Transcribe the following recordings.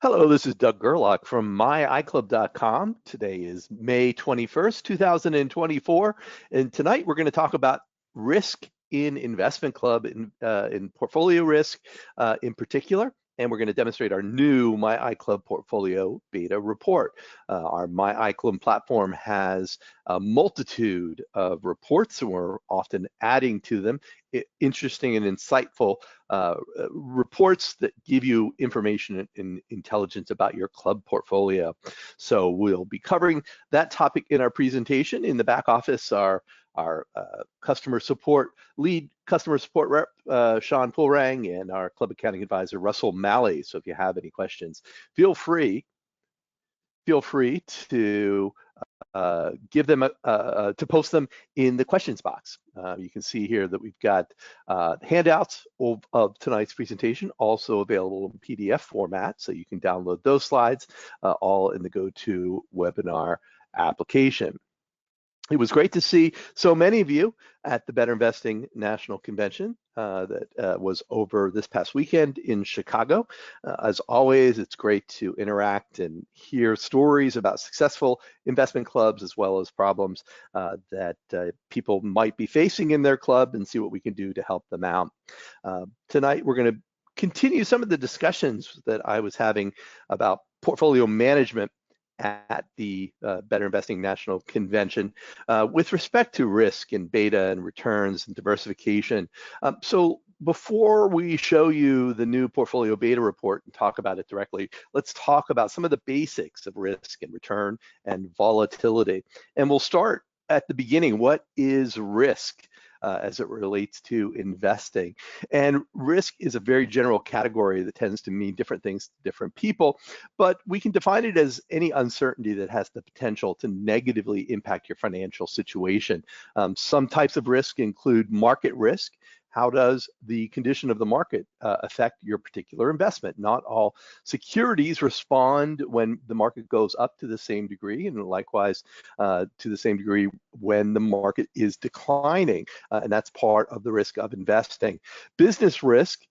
Hello, this is Doug Gerlach from myICLUB.com. Today is May 21st, 2024, and tonight we're going to talk about risk in investment club, in portfolio risk in particular, and we're going to demonstrate our new myICLUB portfolio beta report. Our myICLUB platform has a multitude of reports, and we're often adding to them interesting and insightful reports that give you information and intelligence about your club portfolio. So we'll be covering that topic in our presentation. In the back office, our lead customer support rep, Sean Pulrang, and our club accounting advisor, Russell Malley. So if you have any questions, feel free to give them to post them in the questions box. You can see here that we've got handouts of tonight's presentation, also available in PDF format, so you can download those slides, all in the GoToWebinar application. It was great to see so many of you at the Better Investing National Convention that was over this past weekend in Chicago. As always, it's great to interact and hear stories about successful investment clubs as well as problems that people might be facing in their club and see what we can do to help them out. Tonight, we're going to continue some of the discussions that I was having about portfolio management at the Better Investing National Convention with respect to risk and beta and returns and diversification. So before we show you the new portfolio beta report and talk about it directly, let's talk about some of the basics of risk and return and volatility. And we'll start at the beginning. What is risk? As it relates to investing. And risk is a very general category that tends to mean different things to different people, but we can define it as any uncertainty that has the potential to negatively impact your financial situation. Some types of risk include market risk. How does the condition of the market affect your particular investment? Not all securities respond when the market goes up to the same degree, and likewise to the same degree when the market is declining, and that's part of the risk of investing. Business risk,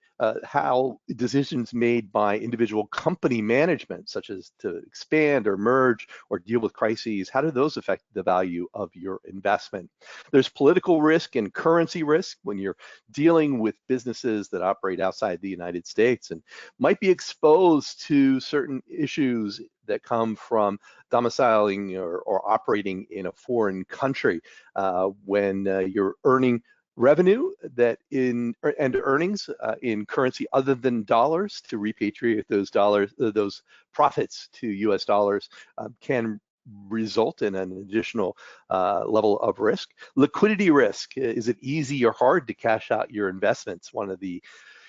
how decisions made by individual company management, such as to expand or merge or deal with crises, how do those affect the value of your investment? There's political risk and currency risk when you're dealing with businesses that operate outside the United States and might be exposed to certain issues that come from domiciling or operating in a foreign country when you're earning revenue and earnings in currency other than dollars. To repatriate those profits to US dollars can result in an additional level of risk. Liquidity risk, is it easy or hard to cash out your investments? One of the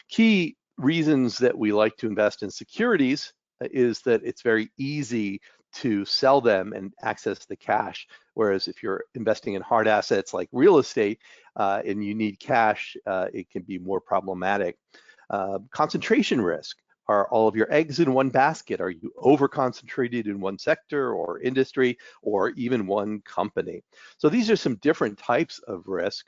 key reasons that we like to invest in securities is that it's very easy to sell them and access the cash. Whereas if you're investing in hard assets like real estate and you need cash, it can be more problematic. Concentration risk. Are all of your eggs in one basket? Are you over-concentrated in one sector or industry or even one company? So these are some different types of risk.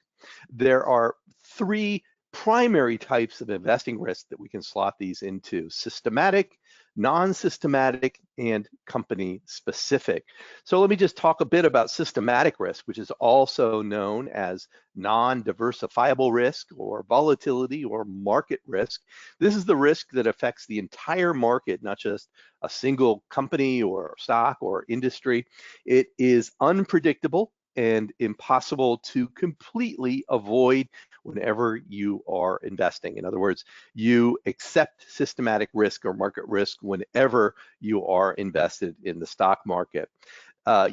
There are three primary types of investing risk that we can slot these into: systematic, non-systematic, and company specific. So let me just talk a bit about systematic risk, which is also known as non-diversifiable risk or volatility or market risk. This is the risk that affects the entire market, not just a single company or stock or industry. It is unpredictable and impossible to completely avoid whenever you are investing. In other words, you accept systematic risk or market risk whenever you are invested in the stock market.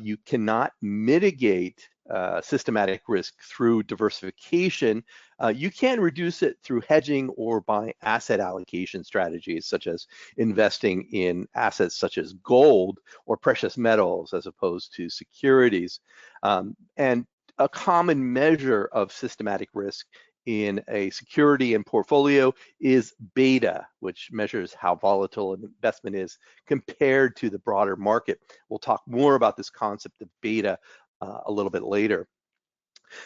You cannot mitigate systematic risk through diversification. You can reduce it through hedging or by asset allocation strategies, such as investing in assets such as gold or precious metals as opposed to securities. And a common measure of systematic risk in a security and portfolio is beta, which measures how volatile an investment is compared to the broader market. We'll talk more about this concept of beta a little bit later.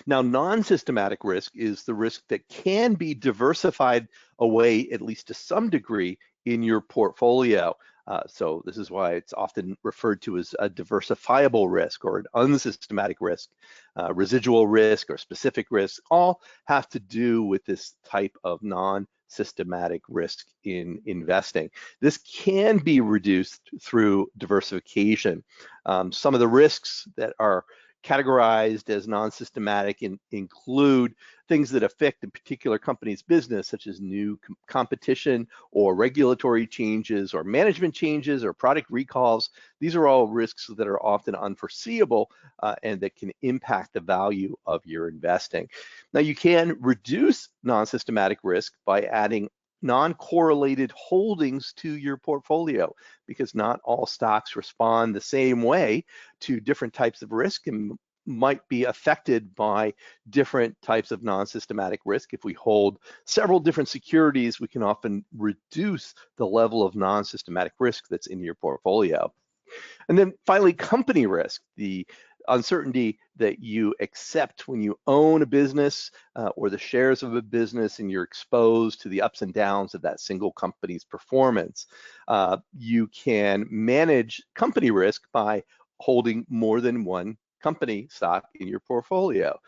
Now, non-systematic risk is the risk that can be diversified away, at least to some degree, in your portfolio. So this is why it's often referred to as a diversifiable risk or an unsystematic risk. Residual risk or specific risk all have to do with this type of non-systematic risk in investing. This can be reduced through diversification. Some of the risks that are categorized as non-systematic include things that affect a particular company's business, such as new competition or regulatory changes or management changes or product recalls. These are all risks that are often unforeseeable and that can impact the value of your investing. Now, you can reduce non-systematic risk by adding non-correlated holdings to your portfolio, because not all stocks respond the same way to different types of risk and might be affected by different types of non-systematic risk. If we hold several different securities, we can often reduce the level of non-systematic risk that's in your portfolio. And then finally, company risk, the uncertainty that you accept when you own a business or the shares of a business, and you're exposed to the ups and downs of that single company's performance. You can manage company risk by holding more than one company stock in your portfolio.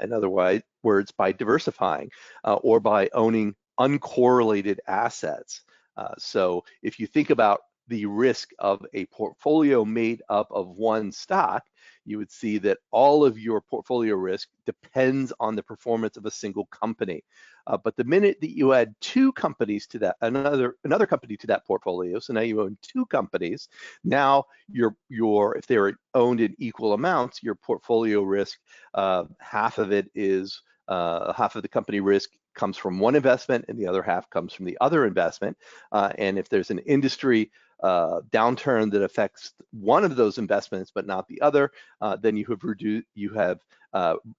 In other words, by diversifying or by owning uncorrelated assets. So if you think about the risk of a portfolio made up of one stock, you would see that all of your portfolio risk depends on the performance of a single company. But the minute that you add two companies to that, another company to that portfolio, so now you own two companies, now if they're owned in equal amounts, your portfolio risk, half of it is half of the company risk comes from one investment and the other half comes from the other investment. And if there's an industry downturn that affects one of those investments but not the other, then you have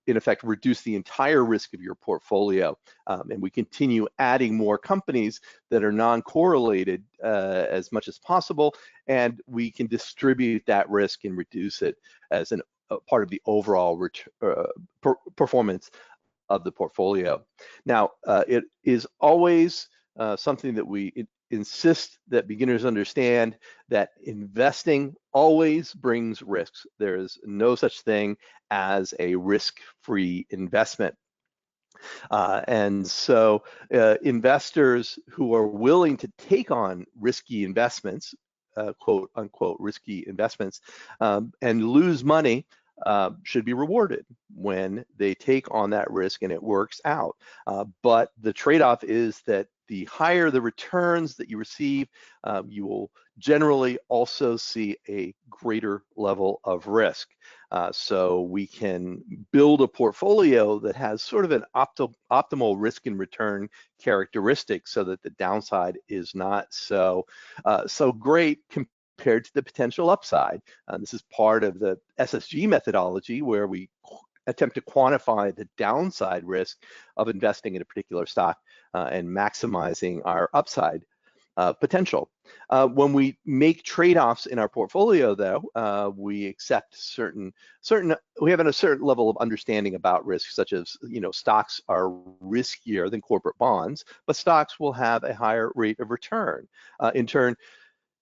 in effect reduced the entire risk of your portfolio. And we continue adding more companies that are non-correlated as much as possible, and we can distribute that risk and reduce it as a part of the overall performance of the portfolio. Now, it is always something that we insist that beginners understand, that investing always brings risks. There is no such thing as a risk-free investment. And so investors who are willing to take on risky investments, quote unquote risky investments, and lose money should be rewarded when they take on that risk and it works out. But the trade-off is that the higher the returns that you receive, you will generally also see a greater level of risk. So we can build a portfolio that has sort of an optimal risk and return characteristic, so that the downside is not so great compared to the potential upside. This is part of the SSG methodology, where we attempt to quantify the downside risk of investing in a particular stock and maximizing our upside potential. When we make trade-offs in our portfolio, though, we accept we have a certain level of understanding about risk, such as, stocks are riskier than corporate bonds, but stocks will have a higher rate of return. In turn,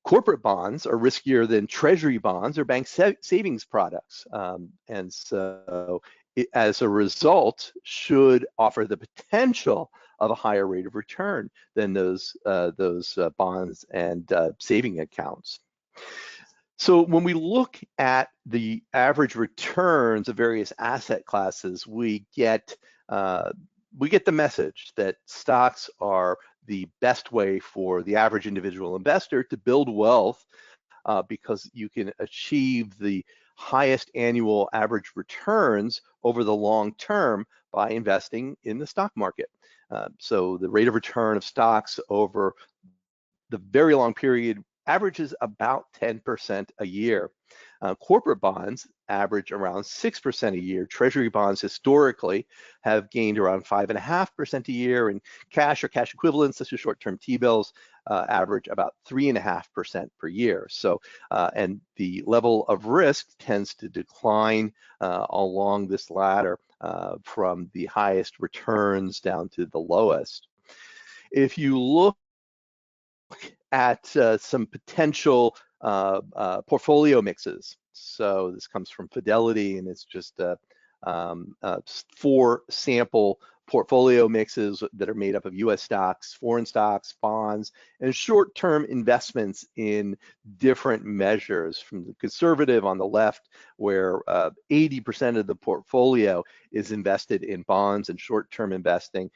corporate bonds are riskier than treasury bonds or bank savings products. And so as a result, should offer the potential of a higher rate of return than those bonds and saving accounts. So when we look at the average returns of various asset classes, we get the message that stocks are the best way for the average individual investor to build wealth, because you can achieve the highest annual average returns over the long term by investing in the stock market. So the rate of return of stocks over the very long period averages about 10% a year. Corporate bonds average around 6% a year. Treasury bonds historically have gained around 5.5% a year, and cash or cash equivalents, such as short-term T-bills, average about 3.5% per year. So, and the level of risk tends to decline along this ladder from the highest returns down to the lowest. If you look at some potential portfolio mixes. So this comes from Fidelity, and it's just 4 sample portfolio mixes that are made up of US stocks, foreign stocks, bonds, and short-term investments in different measures, from the conservative on the left, where 80% of the portfolio is invested in bonds and short-term investments,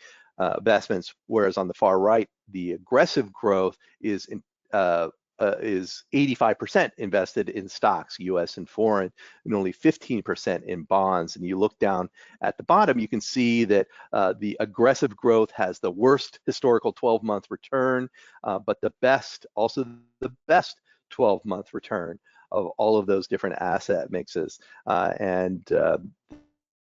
whereas on the far right, the aggressive growth is 85% invested in stocks, US and foreign, and only 15% in bonds. And you look down at the bottom, you can see that the aggressive growth has the worst historical 12-month return, but the best 12-month return of all of those different asset mixes.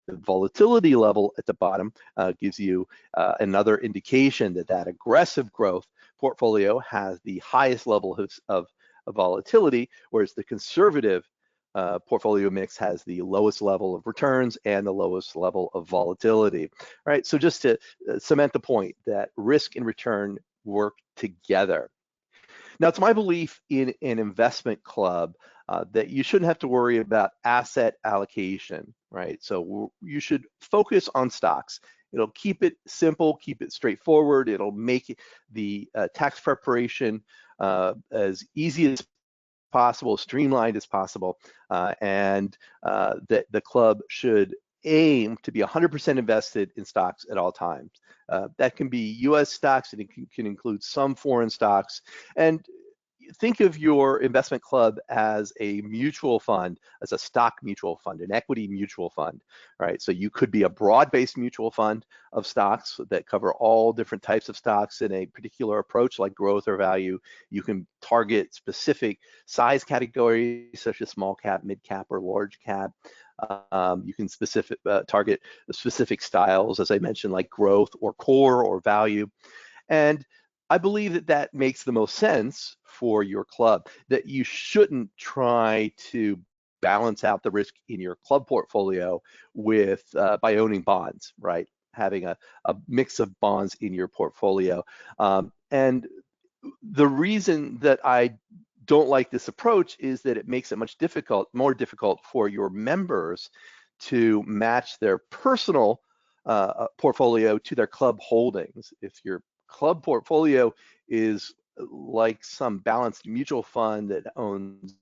The volatility level at the bottom gives you another indication that that aggressive growth portfolio has the highest level of volatility, whereas the conservative portfolio mix has the lowest level of returns and the lowest level of volatility. Right. So just to cement the point that risk and return work together. Now, it's my belief in an investment club that you shouldn't have to worry about asset allocation, right? So you should focus on stocks. It'll keep it simple, keep it straightforward. It'll make the tax preparation as easy as possible, streamlined as possible, and that the club should aim to be 100% invested in stocks at all times. That can be US stocks, and it can include some foreign stocks. And think of your investment club as a mutual fund, as a stock mutual fund, an equity mutual fund, right? So you could be a broad-based mutual fund of stocks that cover all different types of stocks in a particular approach, like growth or value. You can target specific size categories, such as small cap, mid cap, or large cap. You can target specific styles, as I mentioned, like growth or core or value. And I believe that that makes the most sense for your club, that you shouldn't try to balance out the risk in your club portfolio with by owning bonds, right? Having a mix of bonds in your portfolio. And the reason that I don't like this approach is that it makes it more difficult for your members to match their personal portfolio to their club holdings. If your club portfolio is like some balanced mutual fund that owns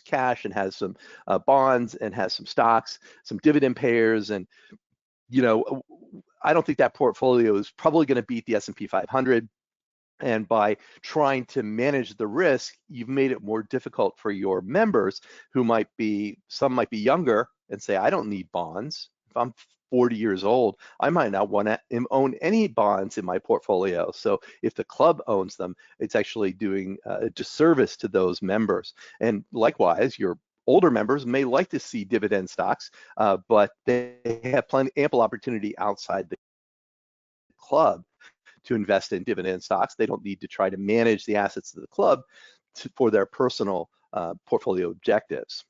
cash and has some bonds and has some stocks, some dividend payers, and I don't think that portfolio is probably going to beat the S&P 500. And by trying to manage the risk, you've made it more difficult for your members, who some might be younger and say, I don't need bonds. If I'm 40 years old, I might not want to own any bonds in my portfolio. So if the club owns them, it's actually doing a disservice to those members. And likewise, your older members may like to see dividend stocks, but they have ample opportunity outside the club to invest in dividend stocks. They don't need to try to manage the assets of the club for their personal portfolio objectives.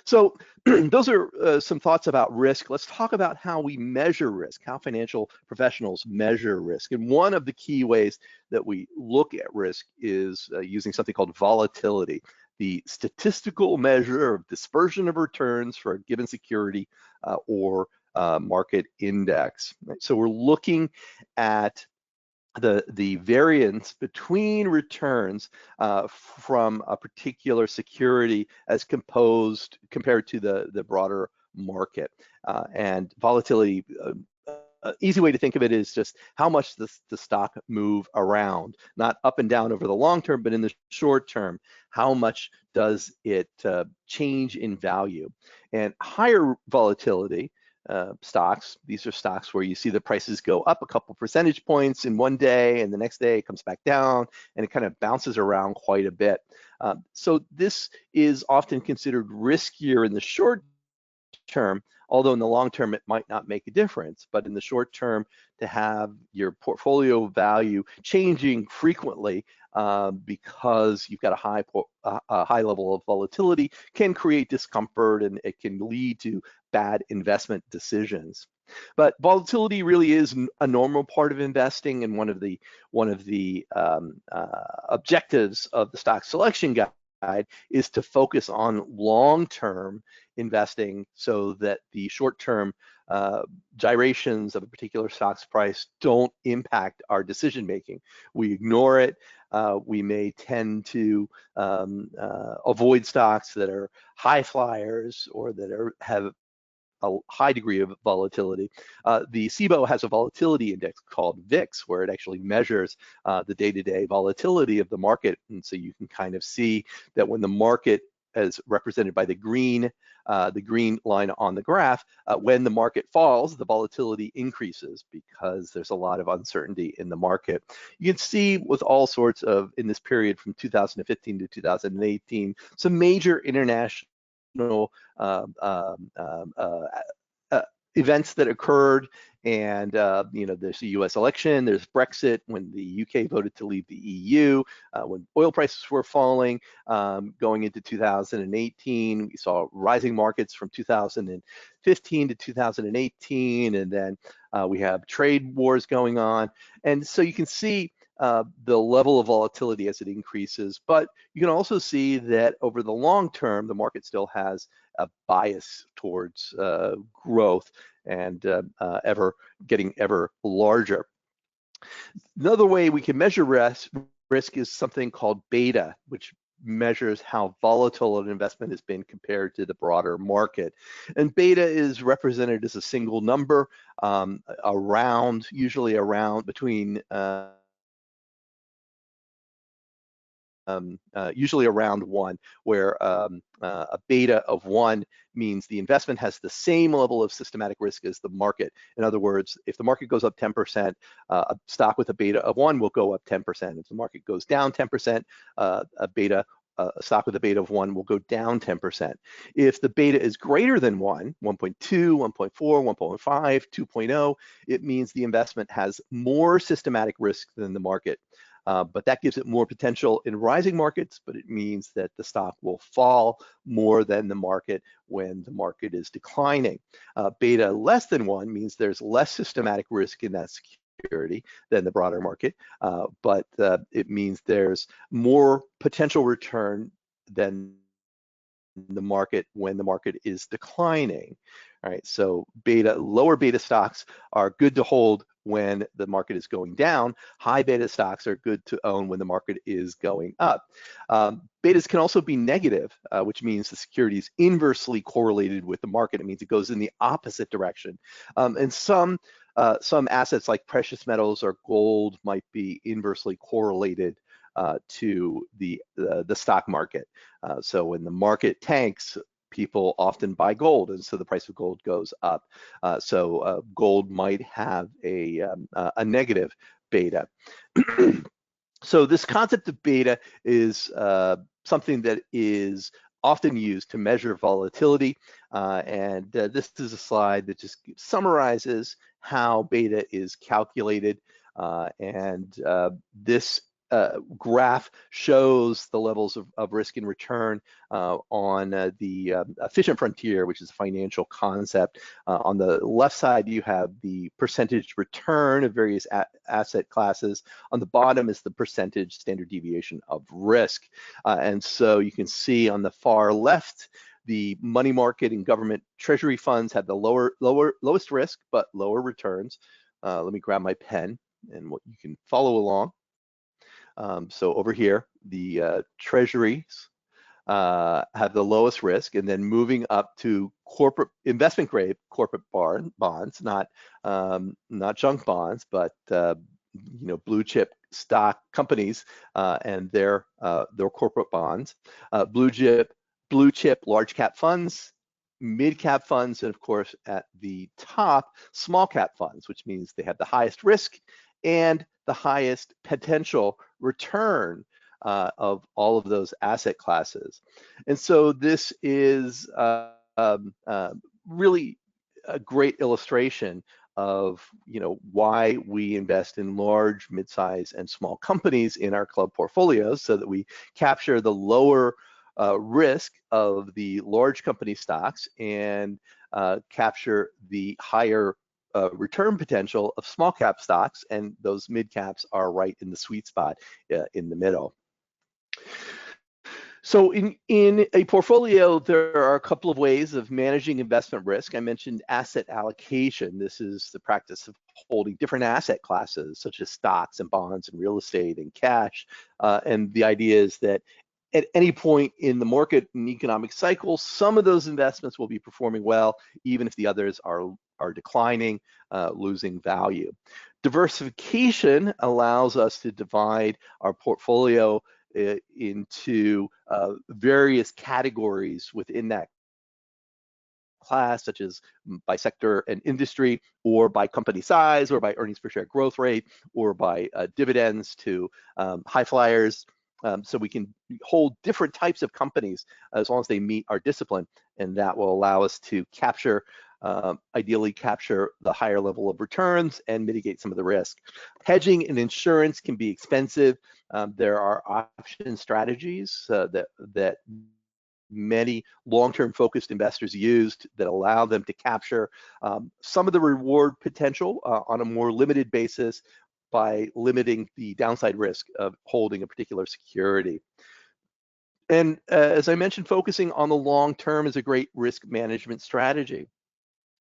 So those are some thoughts about risk. Let's talk about how we measure risk, how financial professionals measure risk. And one of the key ways that we look at risk is using something called volatility, the statistical measure of dispersion of returns for a given security or market index. So we're looking at the variance between returns from a particular security as compared to the broader market. And volatility, easy way to think of it is just how much the stock move around, not up and down over the long term, but in the short term, how much does it change in value. And higher volatility stocks, these are stocks where you see the prices go up a couple percentage points in one day, and the next day it comes back down, and it kind of bounces around quite a bit. So this is often considered riskier in the short term, although in the long term it might not make a difference. But in the short term, to have your portfolio value changing frequently because you've got a high level of volatility can create discomfort, and it can lead to bad investment decisions. But volatility really is a normal part of investing, and one of the objectives of the stock selection guide is to focus on long-term investing, so that the short-term gyrations of a particular stock's price don't impact our decision making. We ignore it. We may tend to avoid stocks that are high flyers or that have a high degree of volatility. The SIBO has a volatility index called VIX, where it actually measures the day-to-day volatility of the market. And so you can kind of see that when the market, as represented by the green line on the graph, when the market falls, the volatility increases because there's a lot of uncertainty in the market. You can see with all sorts of, in this period from 2015 to 2018, some major international events that occurred, and there's the U.S. election, there's Brexit, when the U.K. voted to leave the EU, when oil prices were falling, going into 2018, we saw rising markets from 2015 to 2018, and then we have trade wars going on, and so you can see the level of volatility as it increases, but you can also see that over the long term, the market still has a bias towards growth and getting ever larger. Another way we can measure risk is something called beta, which measures how volatile an investment has been compared to the broader market. And beta is represented as a single number, usually around between usually around 1, where a beta of 1 means the investment has the same level of systematic risk as the market. In other words, if the market goes up 10%, a stock with a beta of 1 will go up 10%. If the market goes down 10%, a stock with a beta of 1 will go down 10%. If the beta is greater than 1, 1.2, 1.4, 1.5, 2.0, it means the investment has more systematic risk than the market. But that gives it more potential in rising markets, but it means that the stock will fall more than the market when the market is declining. Beta less than 1 means there's less systematic risk in that security than the broader market, but it means there's more potential return than the market when the market is declining. All right, so lower beta stocks are good to hold when the market is going down. High beta stocks are good to own when the market is going up. Betas can also be negative, which means the security is inversely correlated with the market. It means it goes in the opposite direction. And some assets like precious metals or gold might be inversely correlated to the stock market. So when the market tanks, people often buy gold, and so the price of gold goes up. So gold might have a negative beta. So this concept of beta is something that is often used to measure volatility, and this is a slide that just summarizes how beta is calculated, and this graph shows the levels of risk and return on the efficient frontier, which is a financial concept. On the left side, you have the percentage return of various asset classes. On the bottom is the percentage standard deviation of risk. And so you can see on the far left, the money market and government treasury funds have the lowest risk, but lower returns. Let me grab my pen and you can follow along. So over here, the treasuries have the lowest risk, and then moving up to corporate investment grade corporate bonds, not junk bonds, but blue chip stock companies and their corporate bonds, blue chip large cap funds, mid cap funds, and of course at the top, small cap funds, which means they have the highest risk and the highest potential return of all of those asset classes. And so this is really a great illustration of why we invest in large, mid-size, and small companies in our club portfolios, so that we capture the lower risk of the large company stocks and capture the higher return potential of small cap stocks, and those mid caps are right in the sweet spot in the middle. So in a portfolio, there are a couple of ways of managing investment risk. I mentioned asset allocation. This is the practice of holding different asset classes, such as stocks and bonds and real estate and cash. And the idea is that at any point in the market and economic cycle, some of those investments will be performing well, even if the others are declining, losing value. Diversification allows us to divide our portfolio into various categories within that class, such as by sector and industry, or by company size, or by earnings per share growth rate, or by dividends to high flyers. So we can hold different types of companies as long as they meet our discipline, and that will allow us to capture, ideally capture the higher level of returns and mitigate some of the risk. Hedging and insurance can be expensive. There are option strategies that many long-term focused investors used that allow them to capture some of the reward potential on a more limited basis by limiting the downside risk of holding a particular security. And as I mentioned, focusing on the long term is a great risk management strategy.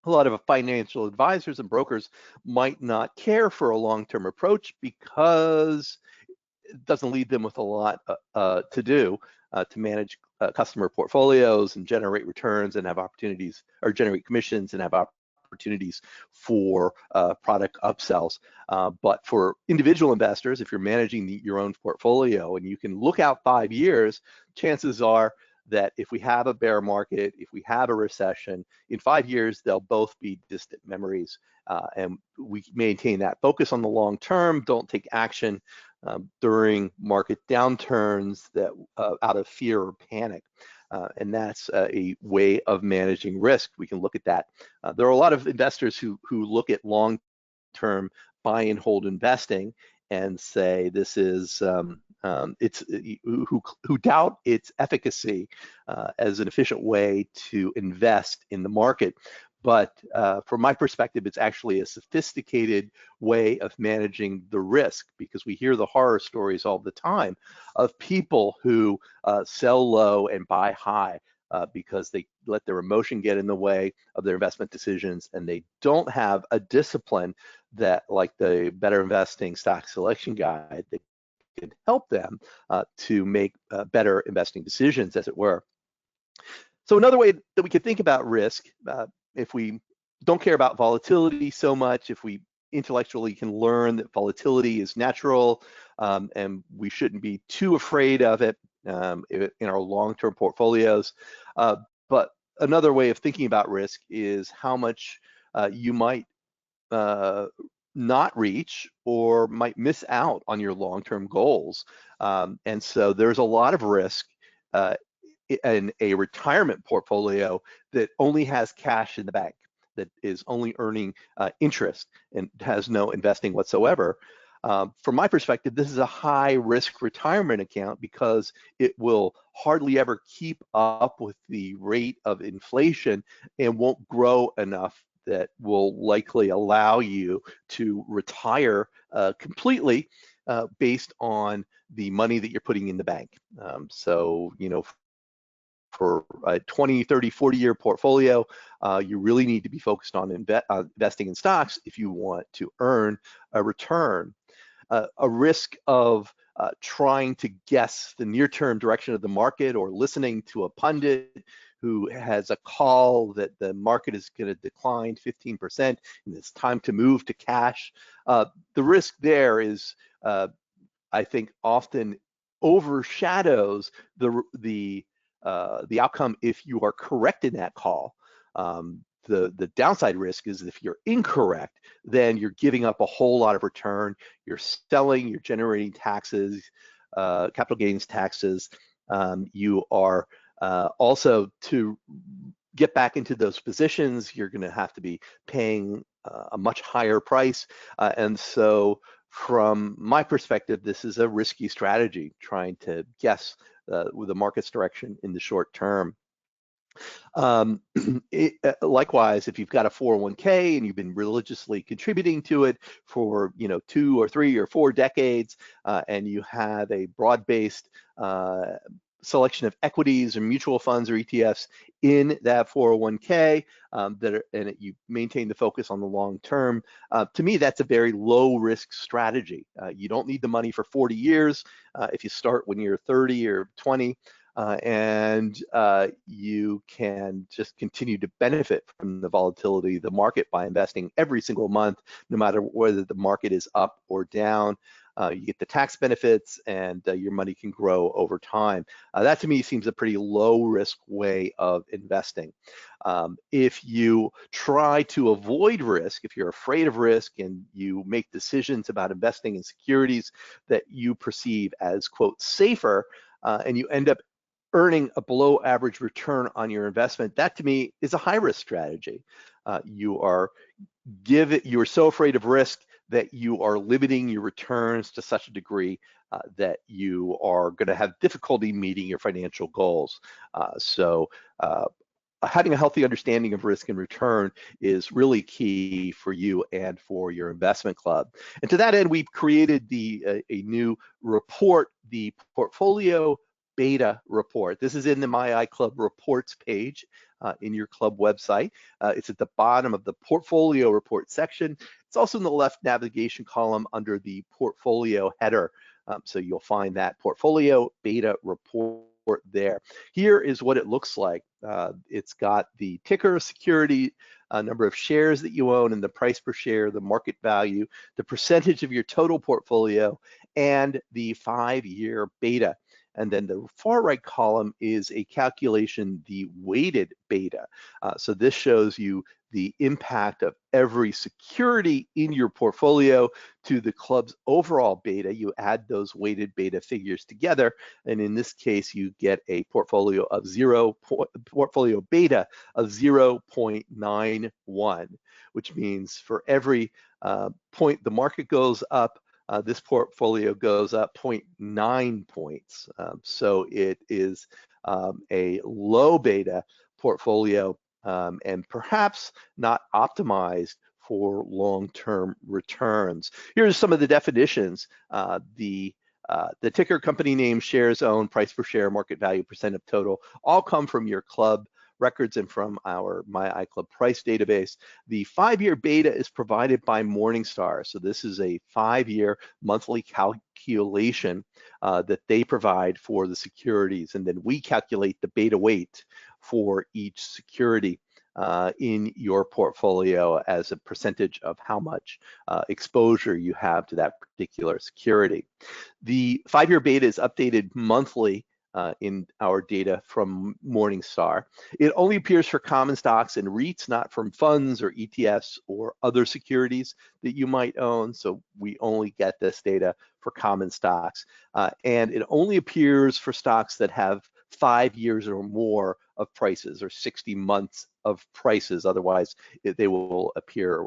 A lot of financial advisors and brokers might not care for a long-term approach because it doesn't leave them with a lot to do to manage customer portfolios and generate returns and have opportunities, or generate commissions and have opportunities for product upsells. But for individual investors, if you're managing your own portfolio and you can look out 5 years, chances are that if we have a bear market, if we have a recession, in 5 years, they'll both be distant memories. And we maintain that focus on the long term, don't take action during market downturns that out of fear or panic. And that's a way of managing risk. We can look at that. There are a lot of investors who look at long-term buy and hold investing and say this is who doubt its efficacy as an efficient way to invest in the market. But from my perspective, it's actually a sophisticated way of managing the risk, because we hear the horror stories all the time of people who sell low and buy high because they let their emotion get in the way of their investment decisions, and they don't have a discipline that, like the Better Investing Stock Selection Guide, that can help them to make better investing decisions, as it were. So another way that we could think about risk, if we don't care about volatility so much, if we intellectually can learn that volatility is natural and we shouldn't be too afraid of it in our long-term portfolios. But another way of thinking about risk is how much you might not reach or might miss out on your long-term goals. And so there's a lot of risk in a retirement portfolio that only has cash in the bank, that is only earning interest and has no investing whatsoever. From my perspective, this is a high-risk retirement account because it will hardly ever keep up with the rate of inflation and won't grow enough that will likely allow you to retire completely based on the money that you're putting in the bank. So, you know, for a 20, 30, 40-year portfolio, you really need to be focused on investing in stocks if you want to earn a return. A risk of trying to guess the near-term direction of the market, or listening to a pundit who has a call that the market is going to decline 15% and it's time to move to cash. The risk there is, I think, often overshadows the outcome if you are correct in that call. The downside risk is if you're incorrect, then you're giving up a whole lot of return. You're selling, you're generating taxes, capital gains taxes. You are also, to get back into those positions, you're going to have to be paying a much higher price. And so from my perspective, this is a risky strategy, trying to guess with the market's direction in the short term. Likewise, if you've got a 401k and you've been religiously contributing to it for 2 or 3 or 4 decades, and you have a broad-based selection of equities or mutual funds or ETFs in that 401k, and you maintain the focus on the long term, to me, that's a very low risk strategy. You don't need the money for 40 years. If you start when you're 30 or 20, and you can just continue to benefit from the volatility of the market by investing every single month, no matter whether the market is up or down. You get the tax benefits, and your money can grow over time. That to me seems a pretty low risk way of investing. If you try to avoid risk, if you're afraid of risk and you make decisions about investing in securities that you perceive as, quote, safer, and you end up earning a below average return on your investment, that to me is a high risk strategy. You're so afraid of risk that you are limiting your returns to such a degree that you are going to have difficulty meeting your financial goals. So having a healthy understanding of risk and return is really key for you and for your investment club. And to that end, we've created a new report, the Portfolio Beta Report. This is in the myICLUB reports page in your club website. It's at the bottom of the portfolio report section. It's also in the left navigation column under the portfolio header. So you'll find that Portfolio Beta Report there. Here is what it looks like. It's got the ticker, security, number of shares that you own, and the price per share, the market value, the percentage of your total portfolio, and the 5-year beta. And then the far right column is a calculation, the weighted beta. So this shows you the impact of every security in your portfolio to the club's overall beta. You add those weighted beta figures together, and in this case, you get a portfolio beta of 0.91, which means for every point the market goes up, this portfolio goes up 0.9 points. So it is a low beta portfolio, and perhaps not optimized for long-term returns. Here's some of the definitions. The ticker, company name, shares owned, price per share, market value, percent of total, all come from your club records and from our myICLUB price database. The 5-year beta is provided by Morningstar. So this is a 5-year monthly calculation that they provide for the securities. And then we calculate the beta weight for each security in your portfolio as a percentage of how much exposure you have to that particular security. The 5-year beta is updated monthly in our data from Morningstar. It only appears for common stocks and REITs, not from funds or ETFs or other securities that you might own. So we only get this data for common stocks. And it only appears for stocks that have 5 years or more of prices, or 60 months of prices. Otherwise, they will appear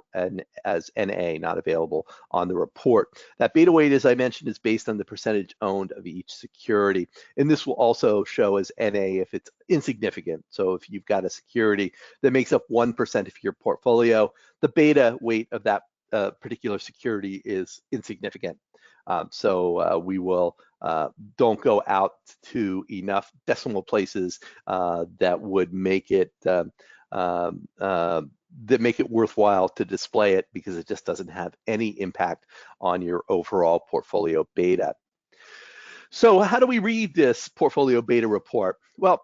as NA, not available on the report. That beta weight, as I mentioned, is based on the percentage owned of each security. And this will also show as NA if it's insignificant. So if you've got a security that makes up 1% of your portfolio, the beta weight of that particular security is insignificant. So we will don't go out to enough decimal places that would make it worthwhile to display it, because it just doesn't have any impact on your overall portfolio beta. So how do we read this portfolio beta report? Well,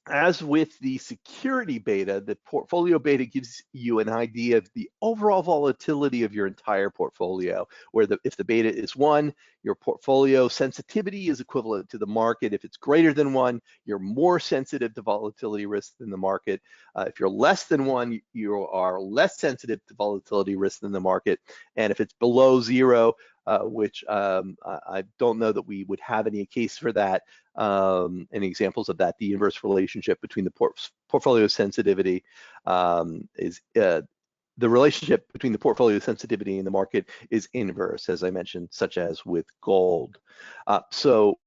as with the security beta, the portfolio beta gives you an idea of the overall volatility of your entire portfolio, where if the beta is 1, your portfolio sensitivity is equivalent to the market. If it's greater than 1, you're more sensitive to volatility risk than the market. If you're less than 1, you are less sensitive to volatility risk than the market. And if it's below 0, which I don't know that we would have any case for that, any examples of that, the inverse relationship between the portfolio sensitivity is the relationship between the portfolio sensitivity and the market is inverse, as I mentioned, such as with gold. So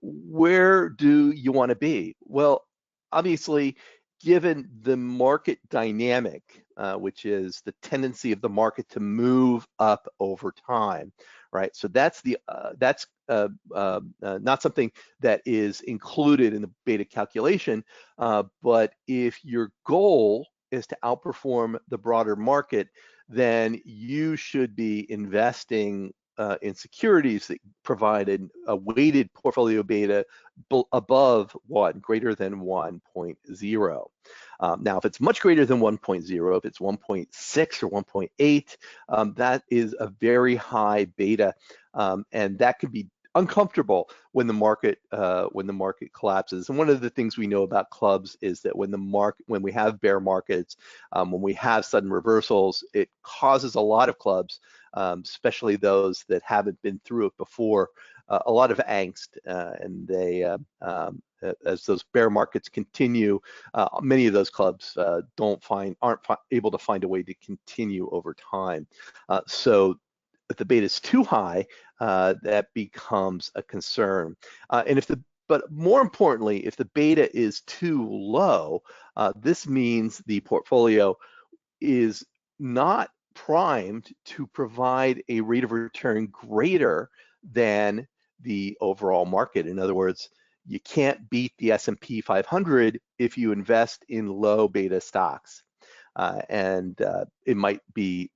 where do you want to be? Well, obviously, given the market dynamic, which is the tendency of the market to move up over time, right? So that's not something that is included in the beta calculation, but if your goal is to outperform the broader market, then you should be investing in securities that provide a weighted portfolio beta above 1, greater than 1.0. Now, if it's much greater than 1.0, if it's 1.6 or 1.8, that is a very high beta, and that can be uncomfortable when the market collapses. And one of the things we know about clubs is that when we have bear markets, when we have sudden reversals, it causes a lot of clubs, especially those that haven't been through it before, a lot of angst, and they as those bear markets continue, many of those clubs aren't able to find a way to continue over time. So if the beta is too high, that becomes a concern. But more importantly, if the beta is too low, this means the portfolio is not primed to provide a rate of return greater than the overall market. In other words, you can't beat the S&P 500 if you invest in low beta stocks. And it might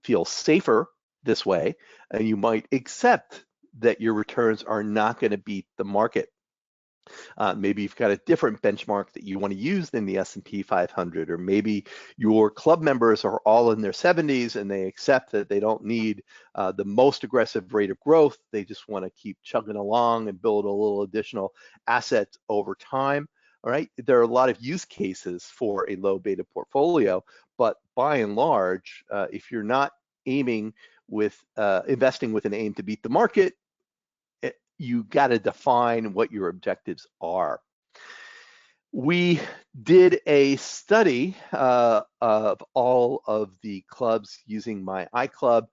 feel safer this way, and you might accept that your returns are not going to beat the market. Maybe you've got a different benchmark that you want to use than the S&P 500, or maybe your club members are all in their 70s and they accept that they don't need the most aggressive rate of growth. They just want to keep chugging along and build a little additional assets over time. All right, there are a lot of use cases for a low beta portfolio, but by and large, if you're not aiming with investing with an aim to beat the market, you got to define what your objectives are. We did a study of all of the clubs using myICLUB.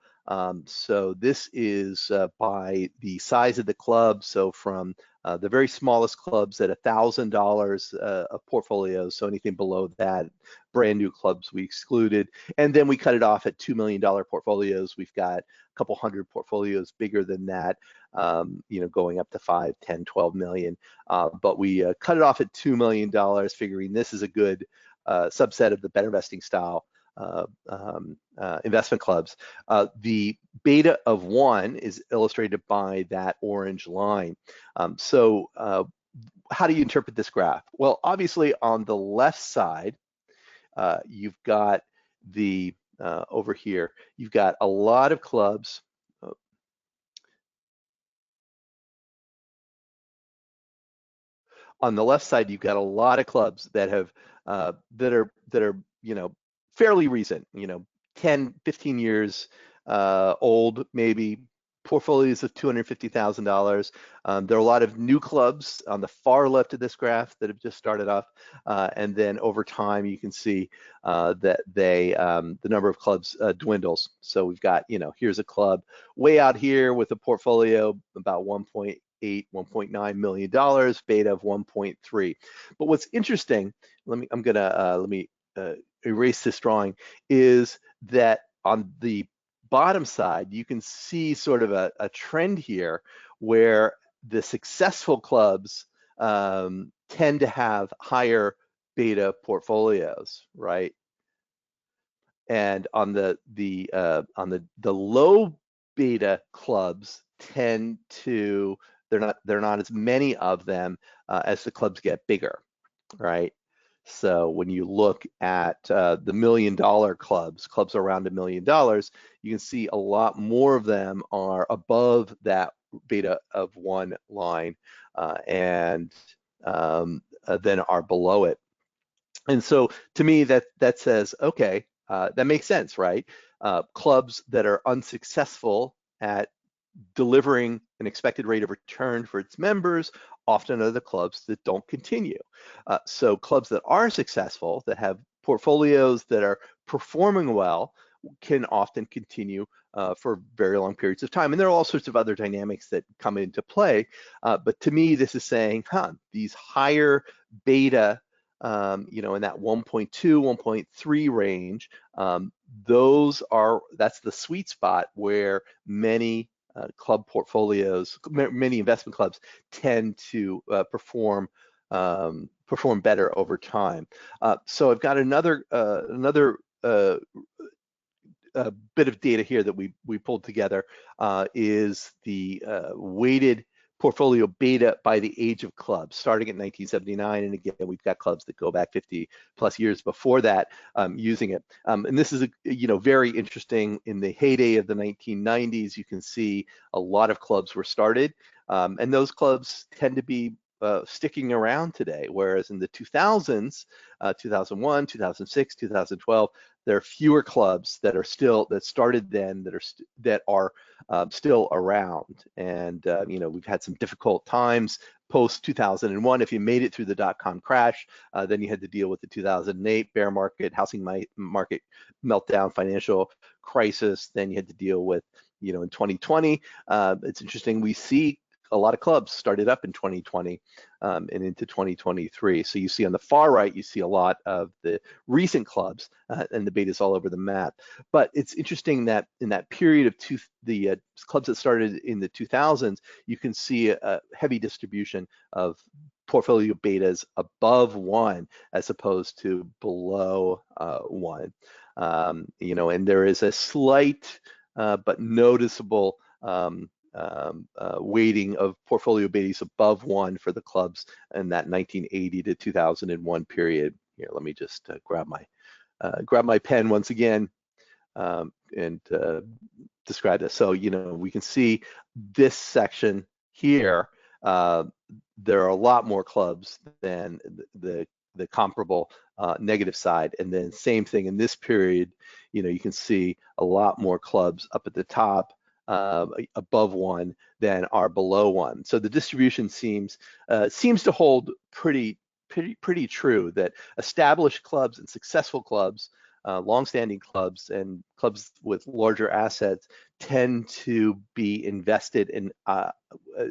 So this is by the size of the club. So from the very smallest clubs at $1,000 of portfolios, so anything below that, brand new clubs we excluded. And then we cut it off at $2 million portfolios. We've got a couple hundred portfolios bigger than that, going up to 5, 10, 12 million. But we cut it off at $2 million, figuring this is a good subset of the better investing style investment clubs. The beta of 1 is illustrated by that orange line. So how do you interpret this graph? Well, obviously on the left side, you've got over here, you've got a lot of clubs. On the left side, you've got a lot of clubs that have that are fairly recent, 10, 15 years old, maybe, portfolios of $250,000. There are a lot of new clubs on the far left of this graph that have just started off, and then over time you can see that the number of clubs dwindles. So we've got, here's a club way out here with a portfolio about 1.9 million dollars, beta of 1.3. But what's interesting, let me erase this drawing, is that on the bottom side, you can see sort of a trend here where the successful clubs tend to have higher beta portfolios, right? And on the low beta clubs tend to, they're not as many of them as the clubs get bigger, right? So when you look at the $1 million clubs around $1 million, you can see a lot more of them are above that beta of 1 line and then are below it. And so to me, that says, okay, that makes sense, right? Clubs that are unsuccessful at delivering an expected rate of return for its members often are the clubs that don't continue. So clubs that are successful, that have portfolios that are performing well, can often continue for very long periods of time. And there are all sorts of other dynamics that come into play. But to me, this is saying, these higher beta in that 1.2, 1.3 range, that's the sweet spot where many club portfolios, many investment clubs tend to perform better over time. So I've got another bit of data here that we pulled together, is the weighted portfolio beta by the age of clubs, starting at 1979. And again, we've got clubs that go back 50 plus years before that using it. And this is very interesting. In the heyday of the 1990s, you can see a lot of clubs were started, and those clubs tend to be sticking around today, whereas in the 2000s, 2001, 2006, 2012, there are fewer clubs that started then that are still around. And we've had some difficult times post 2001. If you made it through the dot-com crash, then you had to deal with the 2008 bear market, housing market meltdown, financial crisis. Then you had to deal with, in 2020. It's interesting, we see a lot of clubs started up in 2020 and into 2023. So you see on the far right, you see a lot of the recent clubs, and the beta's all over the map. But it's interesting that in that period of the clubs that started in the 2000s, you can see a heavy distribution of portfolio betas above 1 as opposed to below 1. And there is a slight but noticeable weighting of portfolio betas above 1 for the clubs in that 1980 to 2001 period. Here, let me just grab my pen once again and describe this. So we can see this section here. There are a lot more clubs than the comparable negative side, and then same thing in this period. You can see a lot more clubs up at the top above 1 than are below 1. So the distribution seems to hold pretty true, that established clubs and successful clubs, long-standing clubs and clubs with larger assets tend to be invested in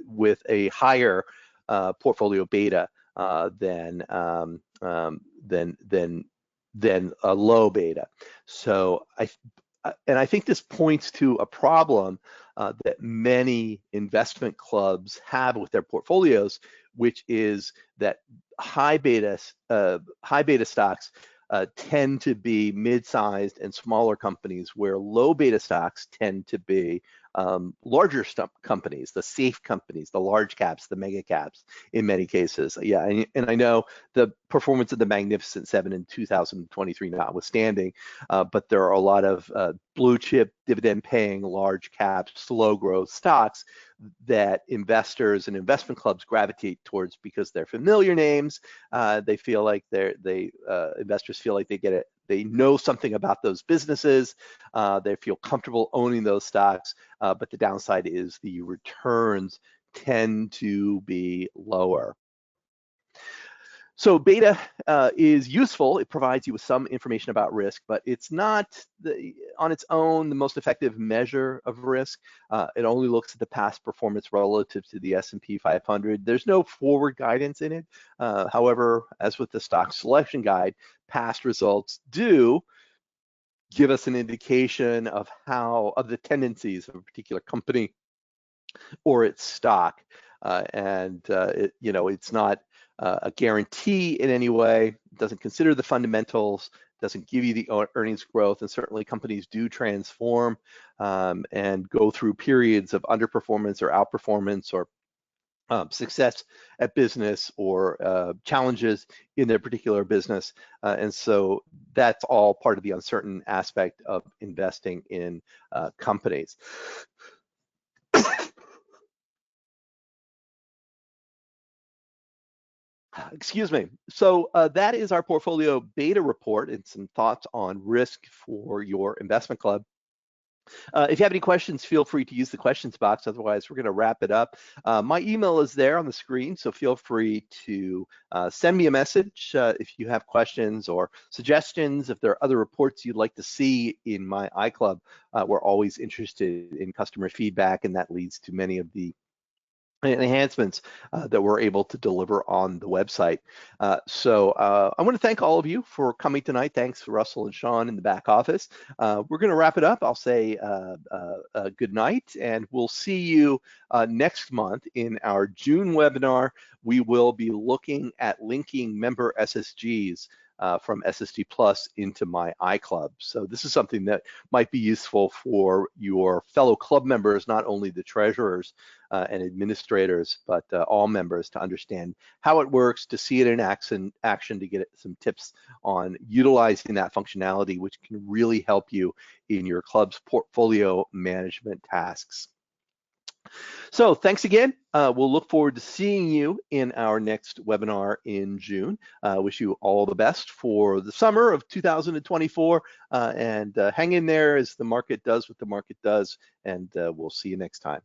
with a higher portfolio beta than a low beta. So I think this points to a problem that many investment clubs have with their portfolios, which is that high beta stocks tend to be mid-sized and smaller companies, where low beta stocks tend to be larger companies, the safe companies, the large caps, the mega caps in many cases. Yeah, and I know the performance of the Magnificent Seven in 2023 notwithstanding, but there are a lot of blue chip, dividend paying, large cap, slow growth stocks that investors and investment clubs gravitate towards because they're familiar names. They feel like investors feel like they know something about those businesses. They feel comfortable owning those stocks, but the downside is the returns tend to be lower. So beta is useful. It provides you with some information about risk, but it's not on its own the most effective measure of risk. It only looks at the past performance relative to the S&P 500. There's no forward guidance in it. However, as with the stock selection guide, past results do give us an indication of the tendencies of a particular company or its stock, it's not a guarantee in any way. It doesn't consider the fundamentals, doesn't give you the earnings growth, and certainly companies do transform and go through periods of underperformance or outperformance or success at business or challenges in their particular business. And so that's all part of the uncertain aspect of investing in companies. Excuse me. So that is our portfolio beta report and some thoughts on risk for your investment club. If you have any questions, feel free to use the questions box. Otherwise, we're going to wrap it up. My email is there on the screen, so feel free to send me a message if you have questions or suggestions. If there are other reports you'd like to see in my iClub, we're always interested in customer feedback, and that leads to many of the and enhancements that we're able to deliver on the website. So I want to thank all of you for coming tonight. Thanks, Russell and Sean in the back office. We're going to wrap it up. I'll say good night, and we'll see you next month in our June webinar. We will be looking at linking member SSGs from SSG Plus into myICLUB. So this is something that might be useful for your fellow club members, not only the treasurers and administrators, but all members, to understand how it works, to see it in action, to get some tips on utilizing that functionality, which can really help you in your club's portfolio management tasks. So thanks again. We'll look forward to seeing you in our next webinar in June. Wish you all the best for the summer of 2024, and hang in there as the market does what the market does, and we'll see you next time.